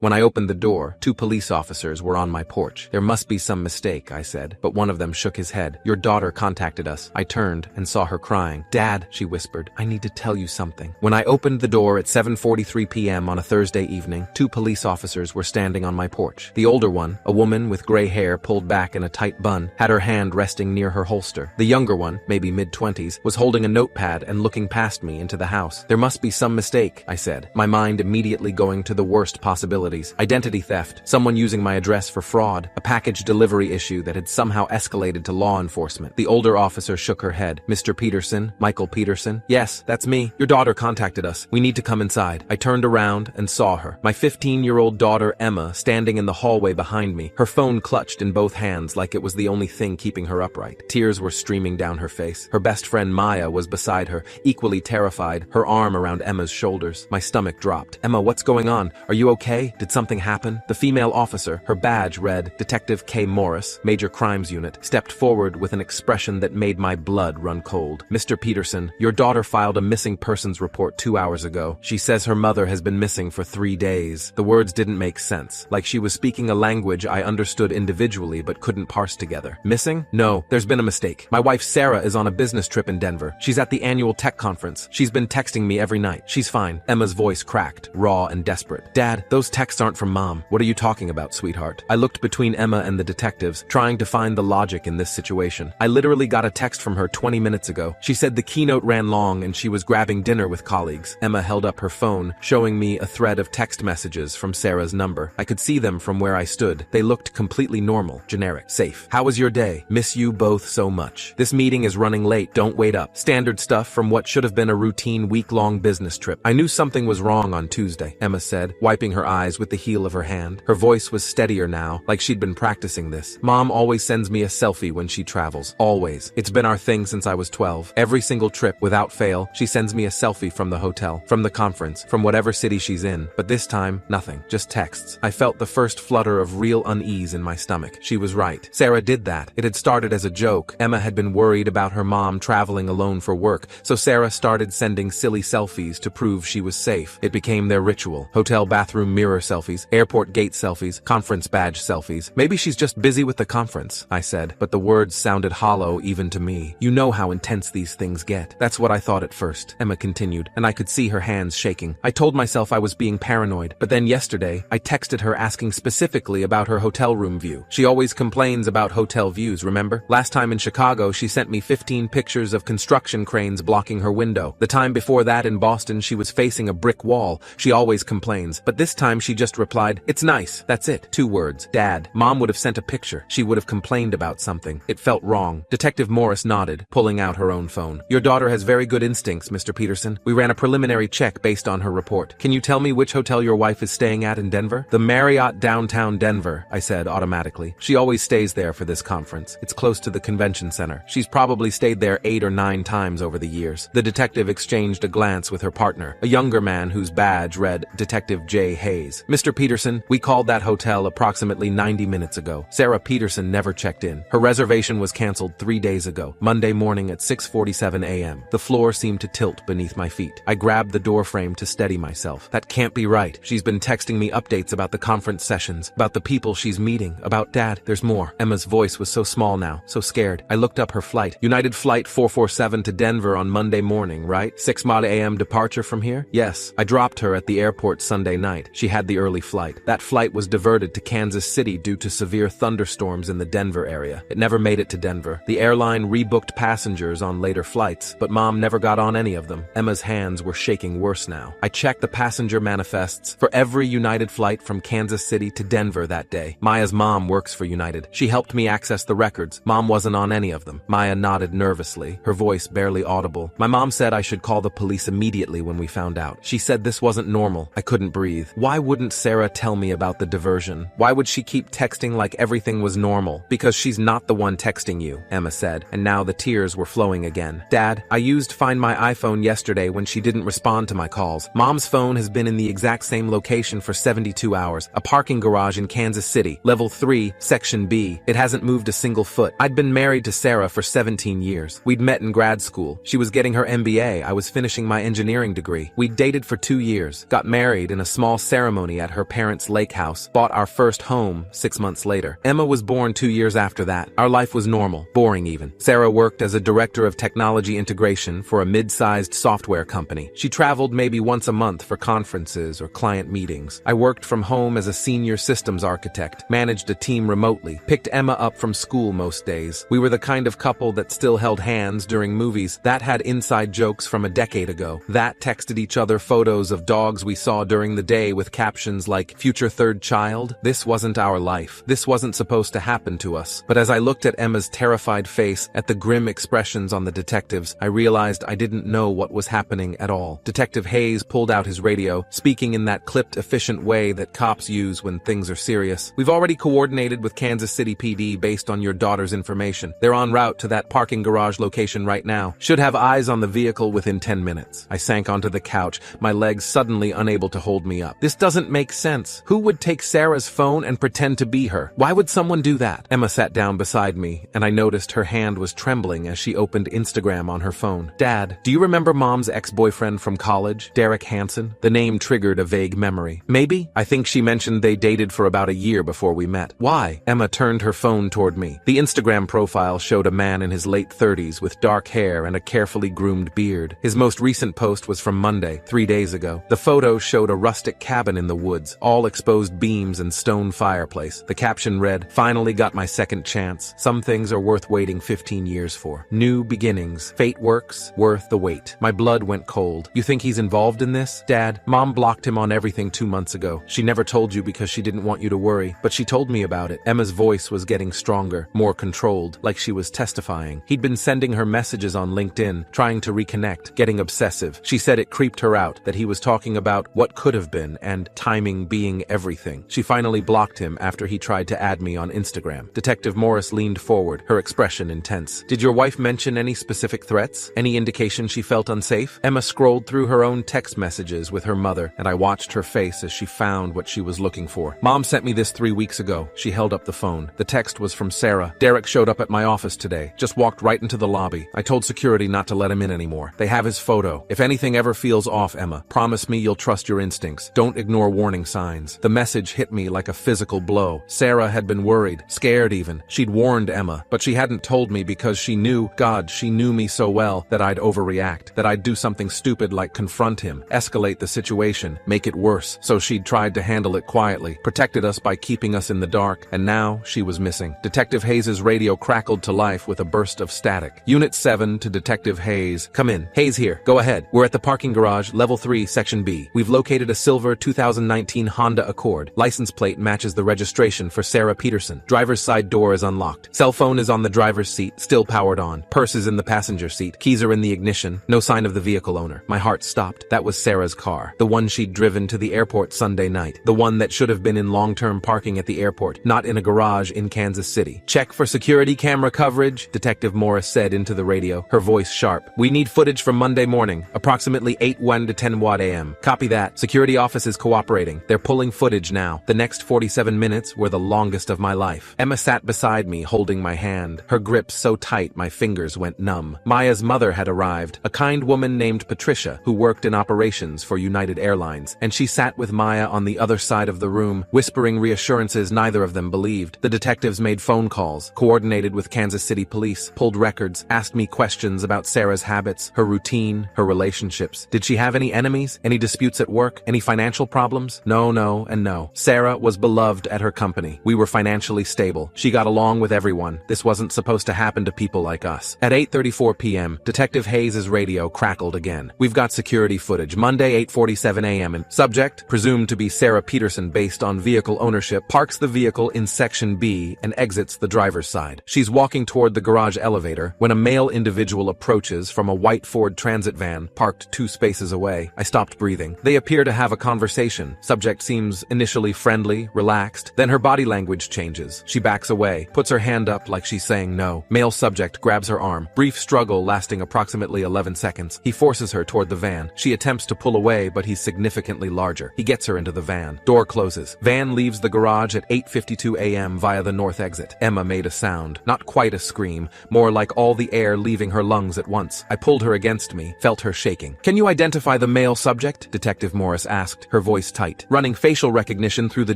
When I opened the door, 2 police officers were on my porch. There must be some mistake, I said, but one of them shook his head. Your daughter contacted us. I turned and saw her crying. Dad, she whispered, I need to tell you something. When I opened the door at 7:43 p.m. on a Thursday evening, 2 police officers were standing on my porch. The older one, a woman with gray hair pulled back in a tight bun, had her hand resting near her holster. The younger one, maybe mid-20s, was holding a notepad and looking past me into the house. There must be some mistake, I said, my mind immediately going to the worst possibilities. Identity theft, someone using my address for fraud, a package delivery issue that had somehow escalated to law enforcement. The older officer shook her head. Mr. Peterson, Michael Peterson? Yes, that's me. Your daughter contacted us. We need to come inside. I turned around and saw her. My 15-year-old daughter, Emma, standing in the hallway behind me, her phone clutched in both hands like it was the only thing keeping her upright. Tears were streaming down her face. Her best friend Maya was beside her, equally terrified, her arm around Emma's shoulders. My stomach dropped. Emma, what's going on? Are you okay? Did something happen? The female officer, her badge read Detective K. Morris, Major Crimes Unit, stepped forward with an expression that made my blood run cold. Mr. Peterson, your daughter filed a missing persons report 2 hours ago. She says her mother has been missing for 3 days. The words didn't make sense, like she was speaking a language I understood individually but couldn't parse together. Missing? No, there's been a mistake. My wife Sarah is on a business trip in Denver. She's at the annual tech conference. She's been texting me every night. She's fine. Emma's voice cracked, raw and desperate. Dad, those texts aren't from Mom. What are you talking about, sweetheart? I looked between Emma and the detectives, trying to find the logic in this situation. I literally got a text from her 20 minutes ago. She said the keynote ran long and she was grabbing dinner with colleagues. Emma held up her phone, showing me a thread of text messages from Sarah's number. I could see them from where I stood. They looked completely normal, generic, safe. How was your day? Miss you both so much. This meeting is running late. Don't wait up. Standard stuff from what should have been a routine week-long business trip. I knew something was wrong on Tuesday, Emma said, wiping her eyes with the heel of her hand. Her voice was steadier now, like she'd been practicing this. Mom always sends me a selfie when she travels. Always. It's been our thing since I was 12. Every single trip, without fail, she sends me a selfie from the hotel, from the conference, from whatever city she's in. But this time, nothing. Just texts. I felt the first flutter of real unease in my stomach. She was right. Sarah did that. It had started as a joke. Emma had been worried about her mom traveling alone for work, so Sarah started sending silly selfies to prove she was safe. It became their ritual. Hotel bathroom mirror selfies, airport gate selfies, conference badge selfies. Maybe she's just busy with the conference, I said, but the words sounded hollow even to me. You know how intense these things get. That's what I thought at first, Emma continued, and I could see her hands shaking. I told myself I was being paranoid, but then yesterday, I texted her asking specifically about her hotel room view. She always complains about hotel views, remember? Last time in Chicago, she sent me 15 pictures of construction cranes blocking her window. The time before that in Boston, she was facing a brick wall. She always complains, but this time she just replied, "It's nice." That's it. 2 words. Dad. Mom would have sent a picture. She would have complained about something. It felt wrong. Detective Morris nodded, pulling out her own phone. Your daughter has very good instincts, Mr. Peterson. We ran a preliminary check based on her report. Can you tell me which hotel your wife is staying at in Denver? The Marriott downtown Denver, I said automatically. She always stays there for this conference. It's close to the convention center. She's probably stayed there 8 or 9 times over the years. The detective exchanged a glance with her partner, a younger man whose badge read Detective J. Hayes. Mr. Peterson, we called that hotel approximately 90 minutes ago. Sarah Peterson never checked in. Her reservation was canceled 3 days ago, Monday morning at 6:47 a.m. The floor seemed to tilt beneath my feet. I grabbed the door frame to steady myself. That can't be right. She's been texting me updates about the conference sessions, about the people she's meeting, about Dad. There's more. Emma's voice was so small now, so scared. I looked up her flight. United Flight 447 to Denver on Monday morning, right? 6 a.m. departure from here? Yes. I dropped her at the airport Sunday night. She had the early flight. That flight was diverted to Kansas City due to severe thunderstorms in the Denver area. It never made it to Denver. The airline rebooked passengers on later flights, but Mom never got on any of them. Emma's hands were shaking worse now. I checked the passenger manifests for every United flight from Kansas City to Denver that day. Maya's mom works for United. She helped me access the records. Mom wasn't on any of them. Maya nodded nervously, her voice barely audible. My mom said I should call the police immediately when we found out. She said this wasn't normal. I couldn't breathe. Why wouldn't Sarah tell me about the diversion? Why would she keep texting like everything was normal? Because she's not the one texting you, Emma said, and now the tears were flowing again. Dad, I used Find My iPhone yesterday when she didn't respond to my calls. Mom's phone has been in the exact same location for 72 hours, a parking garage in Kansas City, level 3, section B. It hasn't moved a single foot. I'd been married to Sarah for 17 years. We'd met in grad school. She was getting her MBA. I was finishing my engineering degree. We'd dated for 2 years, got married in a small ceremony ceremony at her parents' lake house, bought our first home 6 months later. Emma was born 2 years after that. Our life was normal, boring even. Sarah worked as a director of technology integration for a mid-sized software company. She traveled maybe once a month for conferences or client meetings. I worked from home as a senior systems architect, managed a team remotely, picked Emma up from school most days. We were the kind of couple that still held hands during movies, that had inside jokes from a decade ago, that texted each other photos of dogs we saw during the day with captions like, "Future third child." This wasn't our life. This wasn't supposed to happen to us. But as I looked at Emma's terrified face, at the grim expressions on the detectives, I realized I didn't know what was happening at all. Detective Hayes pulled out his radio, speaking in that clipped, efficient way that cops use when things are serious. "We've already coordinated with Kansas City PD based on your daughter's information. They're en route to that parking garage location right now. Should have eyes on the vehicle within 10 minutes. I sank onto the couch, my legs suddenly unable to hold me up. This doesn't make sense. Who would take Sarah's phone and pretend to be her? Why would someone do that? Emma sat down beside me, and I noticed her hand was trembling as she opened Instagram on her phone. "Dad, do you remember Mom's ex-boyfriend from college, Derek Hansen?" The name triggered a vague memory. "Maybe? I think she mentioned they dated for about a year before we met." "Why?" Emma turned her phone toward me. The Instagram profile showed a man in his late 30s with dark hair and a carefully groomed beard. His most recent post was from Monday, 3 days ago. The photo showed a rustic cabin in the woods, all exposed beams and stone fireplace. The caption read, "Finally got my second chance. Some things are worth waiting 15 years for. New beginnings. Fate works, worth the wait." My blood went cold. "You think he's involved in this? Dad, Mom blocked him on everything 2 months ago. She never told you because she didn't want you to worry, but she told me about it." Emma's voice was getting stronger, more controlled, like she was testifying. "He'd been sending her messages on LinkedIn, trying to reconnect, getting obsessive. She said it creeped her out, that he was talking about what could have been and timing being everything. She finally blocked him after he tried to add me on Instagram." Detective Morris leaned forward, her expression intense. "Did your wife mention any specific threats? Any indication she felt unsafe?" Emma scrolled through her own text messages with her mother, and I watched her face as she found what she was looking for. "Mom sent me this 3 weeks ago." She held up the phone. The text was from Sarah. "Derek showed up at my office today. Just walked right into the lobby. I told security not to let him in anymore. They have his photo. If anything ever feels off, Emma, promise me you'll trust your instincts. Don't ignore warning signs." The message hit me like a physical blow. Sarah had been worried, scared even. She'd warned Emma, but she hadn't told me because she knew, God, she knew me so well, that I'd overreact, that I'd do something stupid like confront him, escalate the situation, make it worse. So she'd tried to handle it quietly, protected us by keeping us in the dark, and now she was missing. Detective Hayes' radio crackled to life with a burst of static. "Unit 7 to Detective Hayes. Come in. Hayes here. Go ahead. We're at the parking garage, level 3, section B. We've located a silver 2019 Honda Accord. License plate matches the registration for Sarah Peterson. Driver's side door is unlocked. Cell phone is on the driver's seat, still powered on. Purse is in the passenger seat. Keys are in the ignition. No sign of the vehicle owner." My heart stopped. That was Sarah's car. The one she'd driven to the airport Sunday night. The one that should have been in long-term parking at the airport, not in a garage in Kansas City. "Check for security camera coverage," Detective Morris said into the radio, her voice sharp. "We need footage from Monday morning, approximately 8:01 to 10:00 a.m. Copy that. Security office is cooperating. They're pulling footage now." The next 47 minutes were the longest of my life. Emma sat beside me, holding my hand, her grip so tight my fingers went numb. Maya's mother had arrived, a kind woman named Patricia, who worked in operations for United Airlines, and she sat with Maya on the other side of the room, whispering reassurances neither of them believed. The detectives made phone calls, coordinated with Kansas City police, pulled records, asked me questions about Sarah's habits, her routine, her relationships. Did she have any enemies? Any disputes at work? Any financial problems? No, no, and no. Sarah was beloved at her company. We were financially stable. She got along with everyone. This wasn't supposed to happen to people like us. At 8:34 p.m., Detective Hayes' radio crackled again. "We've got security footage. Monday, 8:47 a.m. and subject, presumed to be Sarah Peterson based on vehicle ownership, parks the vehicle in section B and exits the driver's side. She's walking toward the garage elevator when a male individual approaches from a white Ford Transit van parked 2 spaces away. I stopped breathing. They appear to have a conversation. Subject seems initially friendly, relaxed, then her body language changes. She backs away, puts her hand up like she's saying no. Male subject grabs her arm. Brief struggle lasting approximately 11 seconds. He forces her toward the van. She attempts to pull away, but he's significantly larger. He gets her into the van. Door closes. Van leaves the garage at 8:52 a.m. via the north exit. Emma made a sound. Not quite a scream, more like all the air leaving her lungs at once. I pulled her against me, felt her shaking. "Can you identify the male subject?" Detective Morris asked, her voice tight. Running facial recognition through the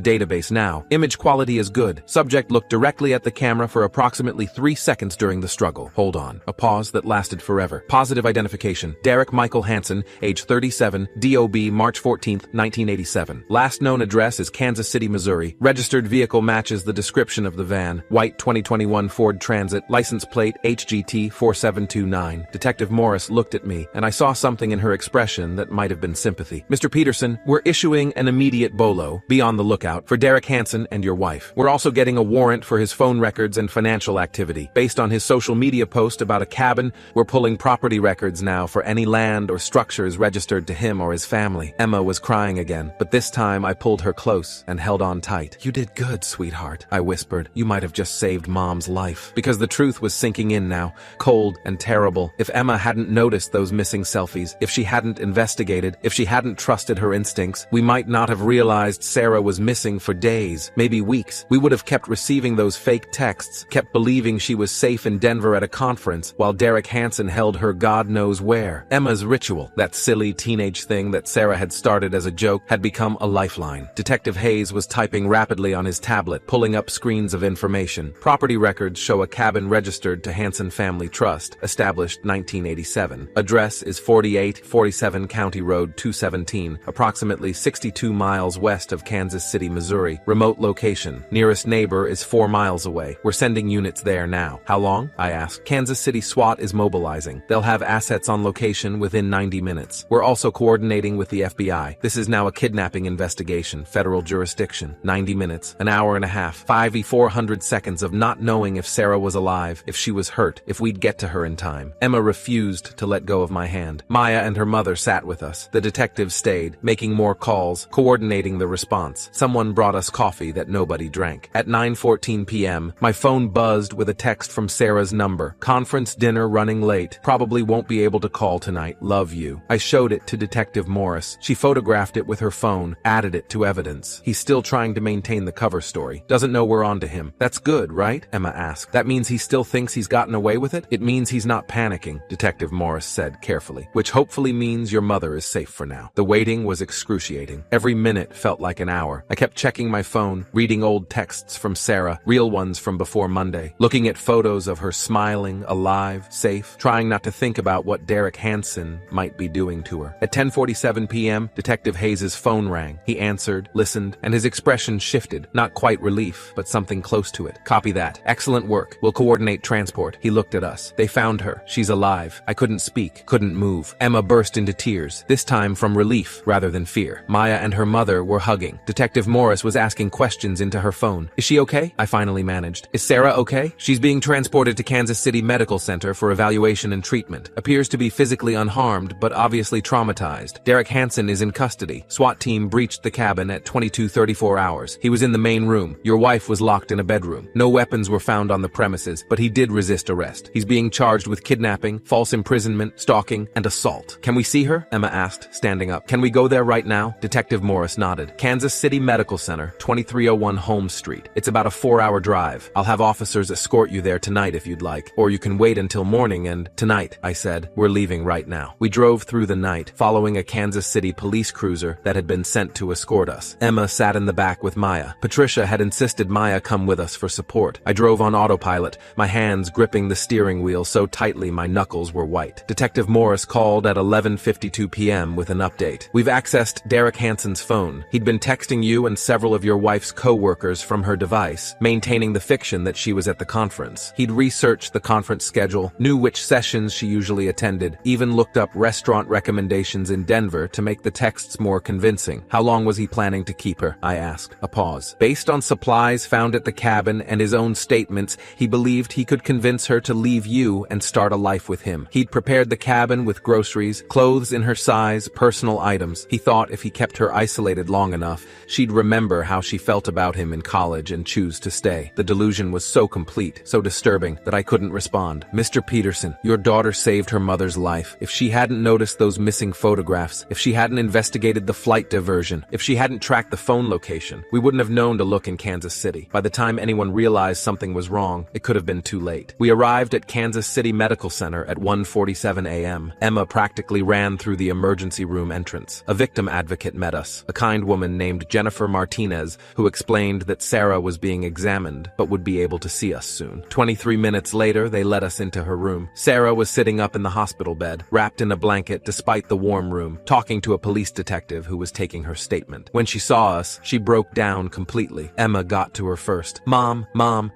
database now. Image quality is good. Subject looked directly at the camera for approximately 3 seconds during the struggle. Hold on. A pause that lasted forever. Positive identification. Derek Michael Hansen, age 37, DOB March 14, 1987. Last known address is Kansas City, Missouri. Registered vehicle matches the description of the van. White 2021 Ford Transit. License plate HGT 4729. Detective Morris looked at me, and I saw something in her expression that might have been sympathy. Mr. Peterson, we're issuing an immediate BOLO. Be on the lookout for Derek Hansen and your wife. We're also getting a warrant for his phone records and financial activity. Based on his social media post about a cabin, we're pulling property records now for any land or structures registered to him or his family. Emma was crying again, but this time I pulled her close and held on tight. You did good, sweetheart, I whispered. You might have just saved Mom's life. Because the truth was sinking in now, cold and terrible. If Emma hadn't noticed those missing selfies, if she hadn't investigated, if she hadn't trusted her instincts, we might not have realized Sarah was missing for days, maybe weeks. We would have kept receiving those fake texts, kept believing she was safe in Denver at a conference, while Derek Hansen held her God knows where. Emma's ritual, that silly teenage thing that Sarah had started as a joke, had become a lifeline. Detective Hayes was typing rapidly on his tablet, pulling up screens of information. Property records show a cabin registered to Hansen Family Trust, established 1987. Address is 4847 County Road 217, approximately 62 miles west of Kansas City, Missouri. Remote location. Nearest neighbor is 4 miles away. We're sending units there now. How long? I asked. Kansas City SWAT is mobilizing. They'll have assets on location within 90 minutes. We're also coordinating with the FBI. This is now a kidnapping investigation, federal jurisdiction. 90 minutes, an hour and a half, 400 seconds of not knowing if Sarah was alive, if she was hurt, if we'd get to her in time. Emma refused to let go of my hand. Maya and her mother sat with us. The detectives stayed, making more calls, coordinating the response. Someone brought us coffee that nobody drank. At 9:14 p.m., my phone buzzed with a text from Sarah's number. Conference dinner running late. Probably won't be able to call tonight. Love you. I showed it to Detective Morris. She photographed it with her phone, added it to evidence. He's still trying to maintain the cover story. Doesn't know we're onto him. That's good, right? Emma asked. That means he still thinks he's gotten away with it? It means he's not panicking, Detective Morris said carefully. Which hopefully means your mother is safe for now. The waiting was excruciating. Every minute felt like an hour. I kept checking my phone, reading old texts from Sarah, real ones from before Monday, looking at photos of her smiling, alive, safe, trying not to think about what Derek Hansen might be doing to her. At 10:47 p.m., Detective Hayes' phone rang. He answered, listened, and his expression shifted. Not quite relief, but something close to it. Copy that. Excellent work. We'll coordinate transport. He looked at us. They found her. She's alive. I couldn't speak, couldn't move. Emma burst into tears, this time from relief rather than fear. Maya and her mother were hugging. Detective Morris was asking questions into her phone. Is she okay? I finally managed. Is Sarah okay? She's being transported to Kansas City Medical Center for evaluation and treatment. Appears to be physically unharmed, but obviously traumatized. Derek Hansen is in custody. SWAT team breached the cabin at 22:34 hours. He was in the main room. Your wife was locked in a bedroom. No weapons were found on the premises, but he did resist arrest. He's being charged with kidnapping, false imprisonment, stalking, and assault. Can we see her? Emma asked, standing up. Can we go there right now? Detective Morris nodded. Kansas City Medical Center, 2301 Holmes Street. It's about a 4-hour drive. I'll have officers escort you there tonight if you'd like, or you can wait until morning and... Tonight, I said. We're leaving right now. We drove through the night, following a Kansas City police cruiser that had been sent to escort us. Emma sat in the back with Maya. Patricia had insisted Maya come with us for support. I drove on autopilot, my hands gripping the steering wheel so tightly my knuckles were white. Detective Morris called at 11:52 p.m. with an update. We've accessed Derek Hansen's phone. He'd been texting you and several of your wife's co-workers from her device, maintaining the fiction that she was at the conference. He'd researched the conference schedule, knew which sessions she usually attended, even looked up restaurant recommendations in Denver to make the texts more convincing. How long was he planning to keep her? I asked. A pause. Based on supplies found at the cabin and his own statements, he believed he could convince her to leave you and start a life with him. He'd prepared the cabin with groceries, clothes in her size, personal items. He thought if he kept her isolated long enough, she'd remember how she felt about him in college and choose to stay. The delusion was so complete, so disturbing, that I couldn't respond. Mr. Peterson, your daughter saved her mother's life. If she hadn't noticed those missing photographs, if she hadn't investigated the flight diversion, if she hadn't tracked the phone location, we wouldn't have known to look in Kansas City. By the time anyone realized something was wrong, it could have been too late. We arrived at Kansas City Medical Center at 1:47 a.m. Emma practically ran through the emergency room entrance. A victim advocate met met us, a kind woman named Jennifer Martinez, who explained that Sarah was being examined but would be able to see us soon. 23 minutes later, they let us into her room. Sarah was sitting up in the hospital bed, wrapped in a blanket despite the warm room, talking to a police detective who was taking her statement. When she saw us, she broke down completely. Emma got to her first. Mom,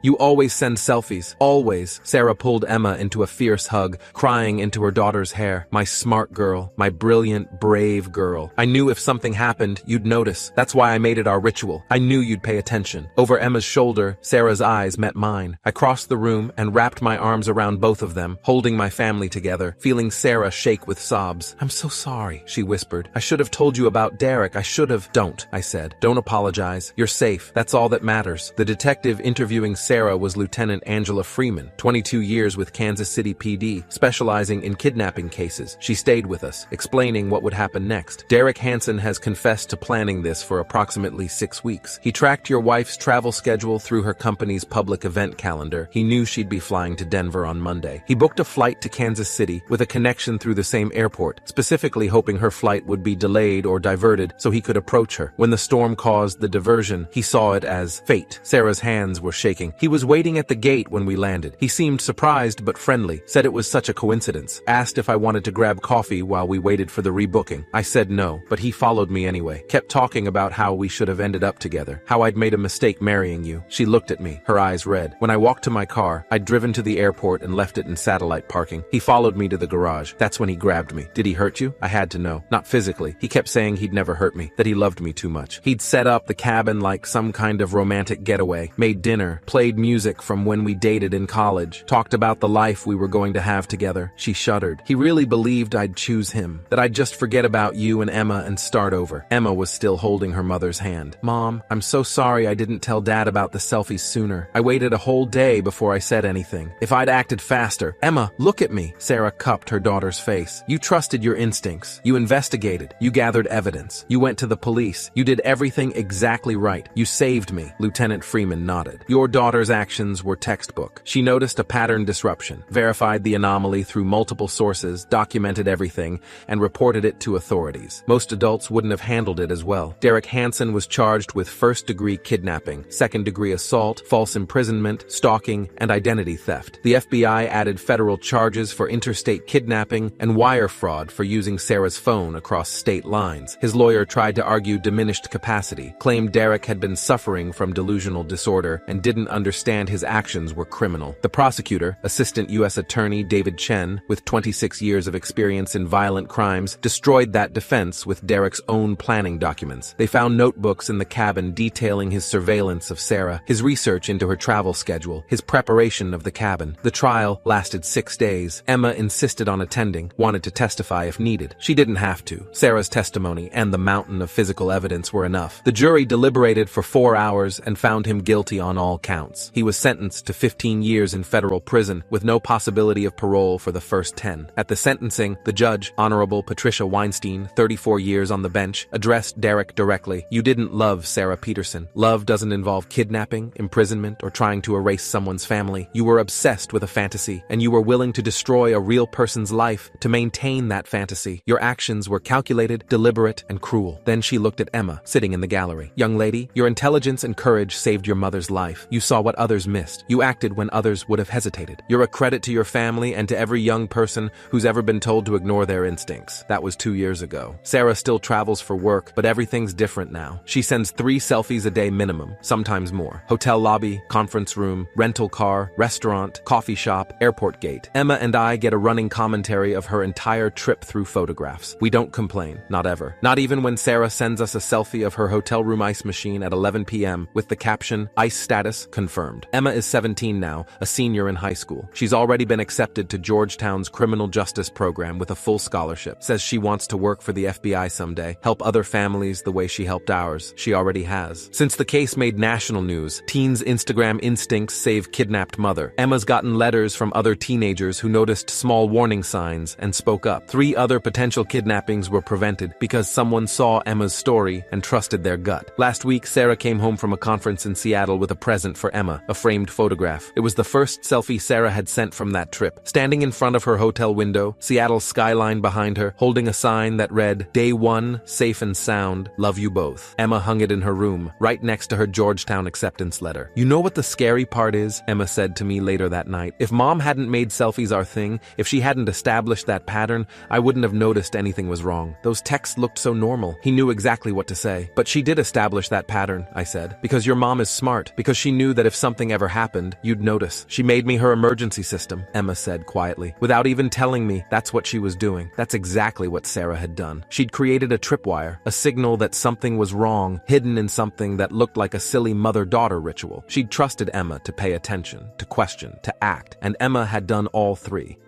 you always send selfies. Always. Sarah pulled Emma into a fierce hug, crying into her daughter's hair. My smart girl. My brilliant, brave girl. I knew if something happened, you'd notice. That's why I made it our ritual. I knew you'd pay attention. Over Emma's shoulder, Sarah's eyes met mine. I crossed the room and wrapped my arms around both of them, holding my family together, feeling Sarah shake with sobs. I'm so sorry, she whispered. I should have told you about Derek. I should have. Don't, I said. Don't apologize. You're safe. That's all that matters. The detective interviewing Sarah was Lieutenant Angela Freeman, 22 years with Kansas City PD, specializing in kidnapping cases. She stayed with us, explaining what would happen next. Derek Hansen has confessed to planning this for approximately 6 weeks. He tracked your wife's travel schedule through her company's public event calendar. He knew she'd be flying to Denver on Monday. He booked a flight to Kansas City with a connection through the same airport, specifically hoping her flight would be delayed or diverted so he could approach her. When the storm caused the diversion, he saw it as fate. Sarah's hands were shaking. He was waiting at the gate when we landed. He seemed surprised but friendly, said it was such a coincidence, asked if I wanted to grab coffee while we waited for the rebooking. I said no, but he followed me anyway, kept talking about how we should have ended up together, how I'd made a mistake marrying you. She looked at me, her eyes red. When I walked to my car, I'd driven to the airport and left it in satellite parking. He followed me to the garage. That's when he grabbed me. Did he hurt you? I had to know. Not physically. He kept saying he'd never hurt me, that he loved me too much. He'd set up the cabin like some kind of romantic getaway, made dinner, played music from when we dated in college, talked about the life we were going to have together. She shuddered. He really believed I'd choose him, that I'd just forget about you and Emma and start over. Emma was still holding her mother's hand. Mom, I'm so sorry I didn't tell Dad about the selfies sooner. I waited a whole day before I said anything. If I'd acted faster. Emma, look at me. Sarah cupped her daughter's face. You trusted your instincts. You investigated. You gathered evidence. You went to the police. You did everything exactly right. You saved me. Lieutenant Freeman nodded. Your daughter's actions were textbook. She noticed a pattern disruption, verified the anomaly through multiple sources, documented everything, and reported it to authorities. Most adults wouldn't have handled it as well. Derek Hansen was charged with first-degree kidnapping, second-degree assault, false imprisonment, stalking, and identity theft. The FBI added federal charges for interstate kidnapping and wire fraud for using Sarah's phone across state lines. His lawyer tried to argue diminished capacity, claimed Derek had been suffering from delusional disorder and didn't understand his actions were criminal. The prosecutor, Assistant U.S. Attorney David Chen, with 26 years of experience in violent crimes, destroyed that defense with Derek's own planning documents. They found notebooks in the cabin detailing his surveillance of Sarah, his research into her travel schedule, his preparation of the cabin. The trial lasted 6 days. Emma insisted on attending, wanted to testify if needed. She didn't have to. Sarah's testimony and the mountain of physical evidence were enough. The jury deliberated for 4 hours and found him guilty on all counts. He was sentenced to 15 years in federal prison with no possibility of parole for the first 10. At the sentencing, the judge, Honorable Patricia Weinstein, 34 years on the bench, addressed Derek directly. You didn't love Sarah Peterson. Love doesn't involve kidnapping, imprisonment, or trying to erase someone's family. You were obsessed with a fantasy, and you were willing to destroy a real person's life to maintain that fantasy. Your actions were calculated, deliberate, and cruel. Then she looked at Emma, sitting in the gallery. Young lady, your intelligence and courage saved your mother's life. You saw what others missed. You acted when others would have hesitated. You're a credit to your family and to every young person who's ever been told to ignore their instincts. That was 2 years ago. Sarah still travels for work, but everything's different now. She sends 3 selfies a day minimum, sometimes more. Hotel lobby, conference room, rental car, restaurant, coffee shop, airport gate. Emma and I get a running commentary of her entire trip through photographs. We don't complain, not ever. Not even when Sarah sends us a selfie of her hotel room ice machine at 11 p.m. with the caption, "Ice status confirmed." Emma is 17 now, a senior in high school. She's already been accepted to Georgetown's criminal justice program with a full scholarship. Says she wants to work for the FBI someday, help other families the way she helped ours. She already has. Since the case made national news, teens' Instagram instincts save kidnapped mother. Emma's gotten letters from other teenagers who noticed small warning signs and spoke up. 3 other potential kidnappings were prevented because someone saw Emma's story and trusted their gut. Last week, Sarah came home from a conference in Seattle with a present for Emma, a framed photograph. It was the first selfie Sarah had sent from that trip. Standing in front of her hotel window, Seattle's skyline behind her, holding a sign that read, "Day 1, safe and sound. Love you both. Emma hung it in her room, right next to her Georgetown acceptance letter. You know what the scary part is? Emma said to me later that night. If Mom hadn't made selfies our thing, if she hadn't established that pattern, I wouldn't have noticed anything was wrong. Those texts looked so normal. He knew exactly what to say. But she did establish that pattern, I said. Because your mom is smart. Because she knew that if something ever happened, you'd notice. She made me her emergency system, Emma said quietly. Without even telling me, that's what she was doing. That's exactly what Sarah had done. She'd created a tripwire, a signal that something was wrong, hidden in something that looked like a silly mother-daughter ritual. She'd trusted Emma to pay attention, to question, to act, and Emma had done all three.